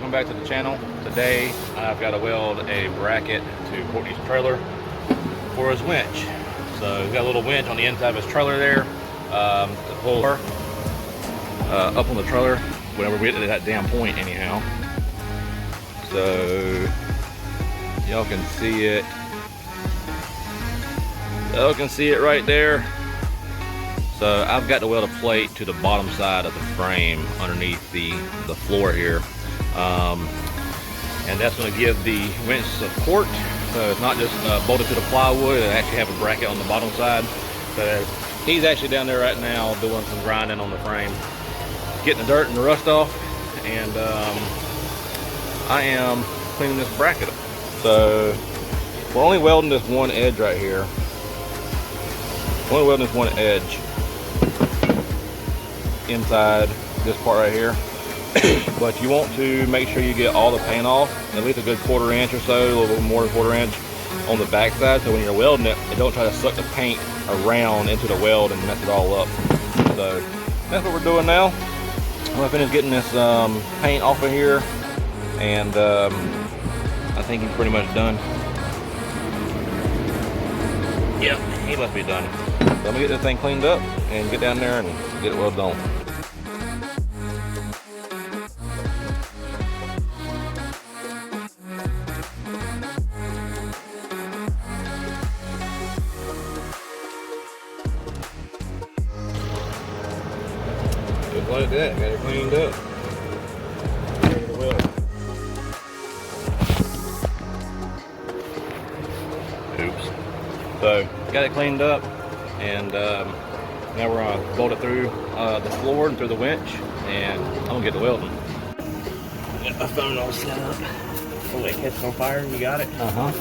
welcome back to the channel. Today I've got to weld a bracket to Courtney's trailer for his winch. So he's got a little winch on the inside of his trailer there to pull up on the trailer whenever we get to that damn point anyhow. So y'all can see it. Y'all can see it right there. So I've got to weld a plate to the bottom side of the frame underneath the floor here. And that's going to give the winch support. So it's not just bolted to the plywood, it actually have a bracket on the bottom side. So he's actually down there right now doing some grinding on the frame, getting the dirt and the rust off, and I am cleaning this bracket up. So we're only welding this one edge right here. We're only welding this one edge inside this part right here. But you want to make sure you get all the paint off, at least a good 1/4 inch or so, a little bit more than 1/4 inch on the back side, so when you're welding it, don't try to suck the paint around into the weld and mess it all up. So that's what we're doing now. I'm gonna finish getting this paint off of here, and I think he's pretty much done. Yep, he must be done. So I'm gonna get this thing cleaned up and get down there and get it welded on. Just like that, got it cleaned up. Ready to weld. Oops. So got it cleaned up, and now we're gonna bolt it through the floor and through the winch, and I'm gonna get to welding. Got my phone all set up. Oh, it catches on fire and you got it? Uh-huh.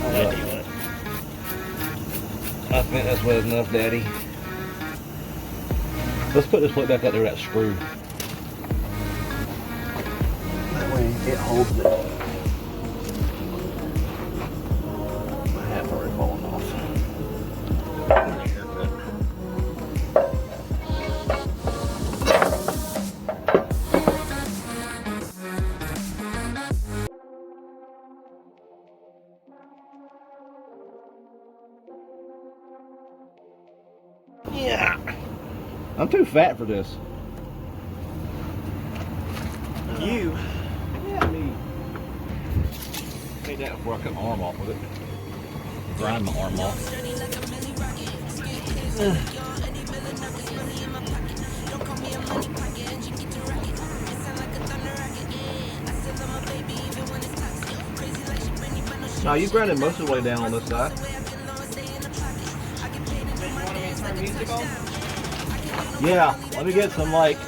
How wet do you want it? I think that's wet enough, Daddy. Let's put this plate back out there that's screwed. That way it holds it. My hat's already falling off. Yeah. I'm too fat for this. You? Yeah, me. Take that before I cut my arm off with it. Grind my arm off. Now you grinded most of the way down on this side. Yeah, let me get some like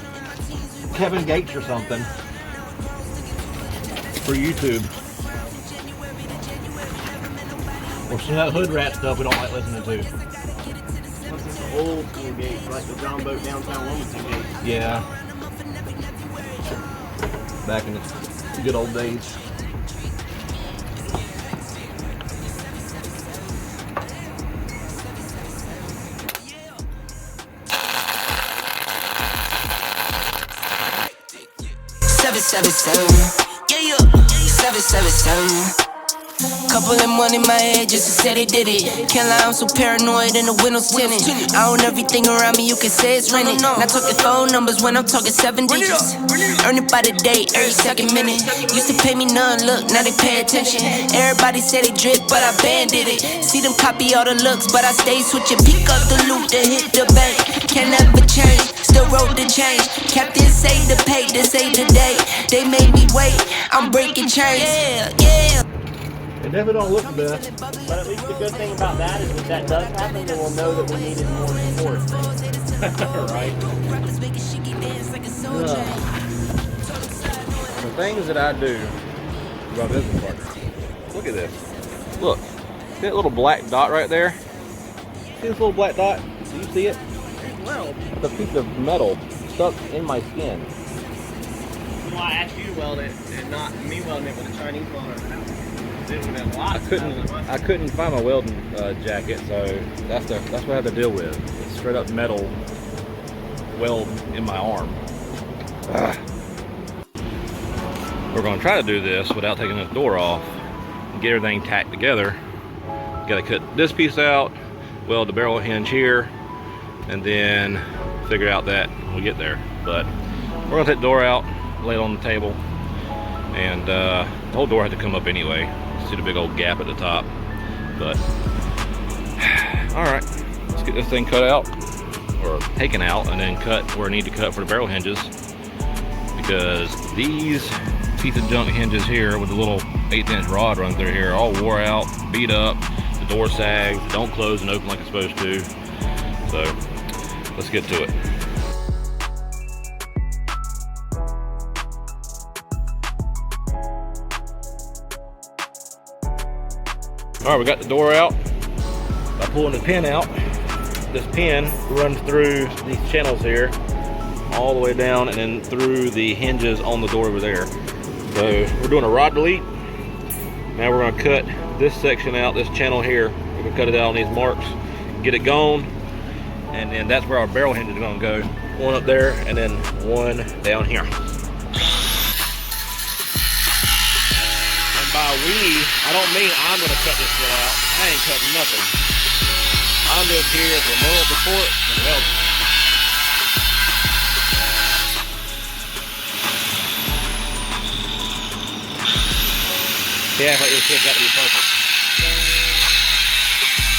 Kevin Gates or something for YouTube. Or some of that hood rat stuff we don't like listening to. What's this old school gate, like the John Boat downtown Wilmington gate? Yeah. Back in the good old days. Yeah, 777. Couple of money in my head just to say they did it. Can't lie, I'm so paranoid and the windows tinted. I own everything around me, you can say it's rented. Not talking phone numbers when I'm talking 7 digits. Earn it by the day, every second minute. Used to pay me none, look, now they pay attention. Everybody say they drip, but I banded it. See them copy all the looks, but I stay switching. Pick up the loot to hit the bank. Can never change, still wrote the change. Captain say the pay, this ain't the day. They made me wait, I'm breaking chains. Yeah. It definitely don't look the best. But at least the good thing about that is if that does happen, then we'll know that we needed more support. Right? The things that I do about business partners. Look at this. Look. See that little black dot right there? See this little black dot? Do you see it? Well, The piece of metal stuck in my skin. well, I asked you to weld it and not me welding it with a Chinese welder. I couldn't find my welding jacket, so that's what I have to deal with. It's straight up metal weld in my arm. We're gonna try to do this without taking this door off and get everything tacked together. Gotta cut this piece out, weld the barrel hinge here, and then figure out that when we get there. But we're gonna take the door out, lay it on the table, and the whole door had to come up anyway. See the big old gap at the top. But all right, let's get this thing cut out, or taken out, and then cut where I need to cut for the barrel hinges, because these piece of junk hinges here with the little 1/8" rod run through here all wore out, beat up. The door sags, don't close and open like it's supposed to. So let's get to it. All right, we got the door out. By pulling the pin out, this pin runs through these channels here, all the way down and then through the hinges on the door over there. So we're doing a rod delete. Now we're gonna cut this section out, this channel here. We're gonna cut it out on these marks, get it gone, and then that's where our barrel hinge is gonna go. One up there and then one down here. And by we, I don't mean I'm gonna cut this shit out. I ain't cutting nothing. I'm just here for moral support and help. Yeah, but this shit got to be perfect.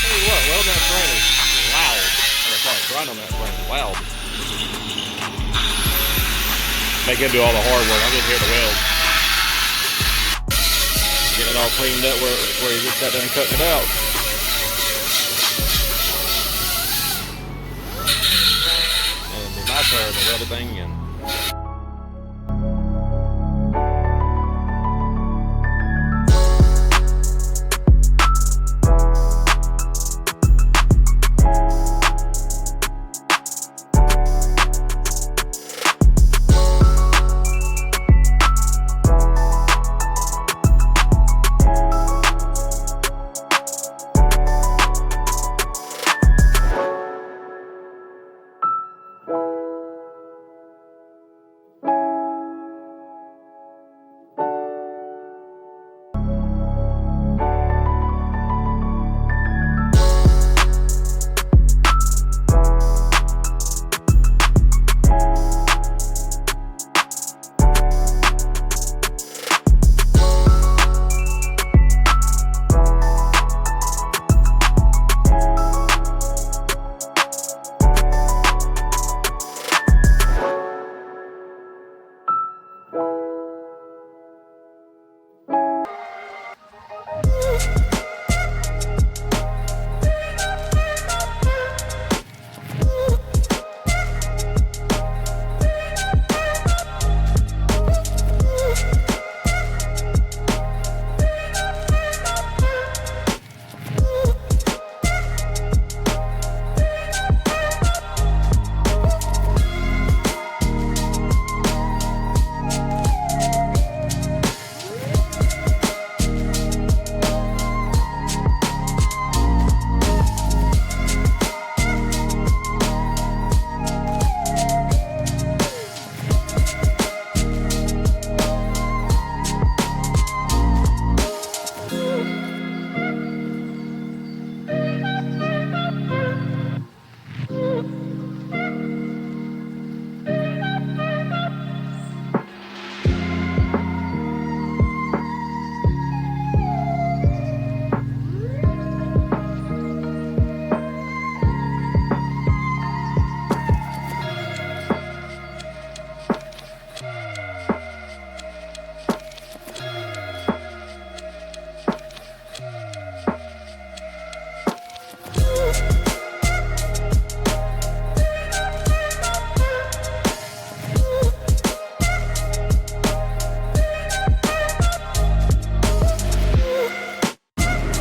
Tell you what, welding that frame is loud. Oh, sorry, grind on that frame is loud. Make him do all the hard work. I'm just here to weld. Get it all cleaned up where he just got done cutting it out. And it'll be my turn to weld the thing in.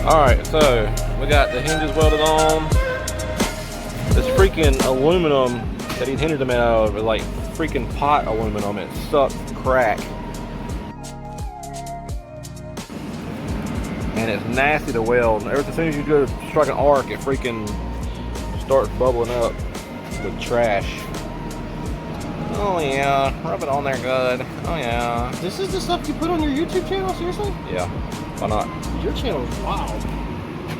Alright, so we got the hinges welded on. This freaking aluminum that he's hindered them out of is like freaking pot aluminum. It sucks crack. and it's nasty to weld. As soon as you go to strike an arc, it freaking starts bubbling up with trash. Oh yeah, rub it on there good. Oh yeah. This is the stuff you put on your YouTube channel, seriously? Yeah, why not? Your channel is wild.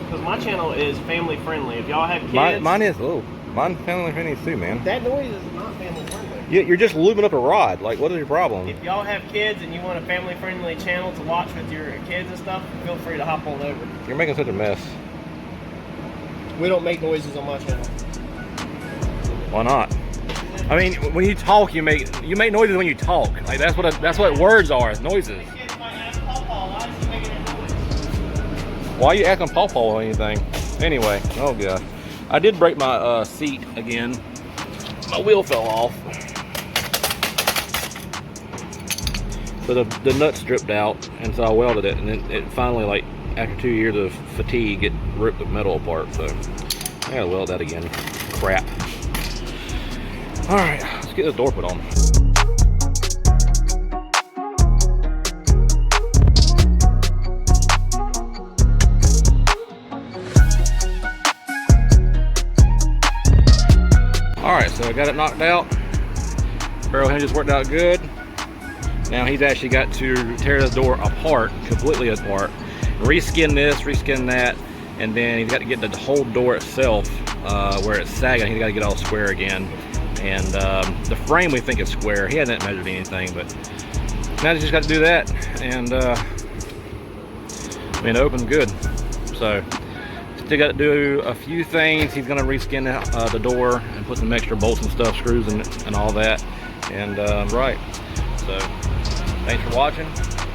Because my channel is family friendly. If y'all have kids... Mine is, mine's family friendly too, man. That noise is not family friendly. You're just lubing up a rod. Like, what is your problem? If y'all have kids and you want a family friendly channel to watch with your kids and stuff, feel free to hop on over. You're making such a mess. We don't make noises on my channel. Why not? I mean, when you talk, you make noises when you talk. Like that's what words are, noises. Kids might ask Pawpaw, why is he making a noise? Why are you asking Pawpaw or anything? Anyway, oh god, I did break my seat again. My wheel fell off, so the nut stripped out, and so I welded it, and it finally, like after 2 years of fatigue, it ripped the metal apart. So I gotta weld that again. Crap. All right, let's get this door put on. All right, so I got it knocked out. Barrel hinges worked out good. Now he's actually got to tear this door apart, completely apart, reskin this, reskin that, and then he's got to get the whole door itself where it's sagging. He's got to get all square again. And the frame we think is square. He hasn't measured anything, but now he's just got to do that, and I mean, it opens good. So still got to do a few things. He's going to reskin the door and put some extra bolts and stuff, screws and all that. And right. So thanks for watching.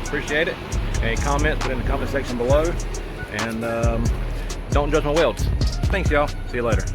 Appreciate it. Any comments, put in the comment section below. And don't judge my welds. Thanks, y'all. See you later.